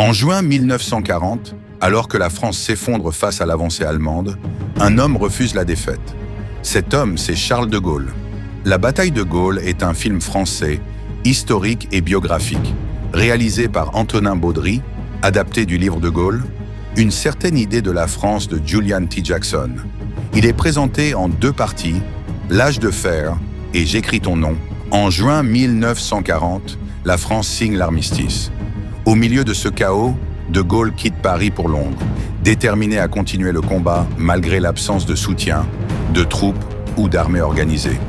En juin 1940, alors que la France s'effondre face à l'avancée allemande, un homme refuse la défaite. Cet homme, c'est Charles de Gaulle. La bataille de Gaulle est un film français, historique et biographique, réalisé par Antonin Baudry, adapté du livre de Gaulle, Une certaine idée de la France de Julian T. Jackson. Il est présenté en 2 parties, L'âge de fer et J'écris ton nom. En juin 1940, la France signe l'armistice. Au milieu de ce chaos, de Gaulle quitte Paris pour Londres, déterminé à continuer le combat malgré l'absence de soutien, de troupes ou d'armées organisées.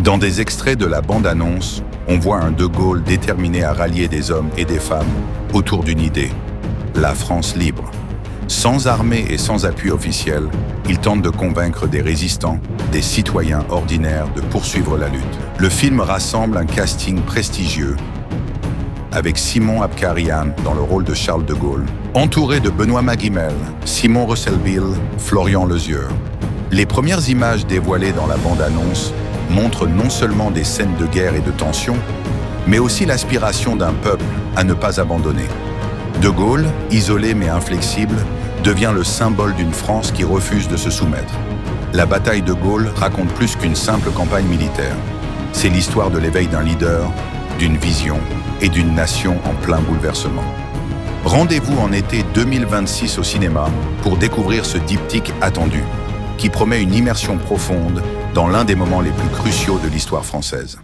Dans des extraits de la bande-annonce, on voit un de Gaulle déterminé à rallier des hommes et des femmes autour d'une idée, la France libre. Sans armée et sans appui officiel, il tente de convaincre des résistants, des citoyens ordinaires de poursuivre la lutte. Le film rassemble un casting prestigieux, avec Simon Abkarian dans le rôle de Charles de Gaulle, entouré de Benoît Magimel, Simon Russelville, Florian Lezieur. Les premières images dévoilées dans la bande-annonce montrent non seulement des scènes de guerre et de tension, mais aussi l'aspiration d'un peuple à ne pas abandonner. De Gaulle, isolé mais inflexible, devient le symbole d'une France qui refuse de se soumettre. La bataille de Gaulle raconte plus qu'une simple campagne militaire. C'est l'histoire de l'éveil d'un leader, d'une vision et d'une nation en plein bouleversement. Rendez-vous en été 2026 au cinéma pour découvrir ce diptyque attendu, qui promet une immersion profonde dans l'un des moments les plus cruciaux de l'histoire française.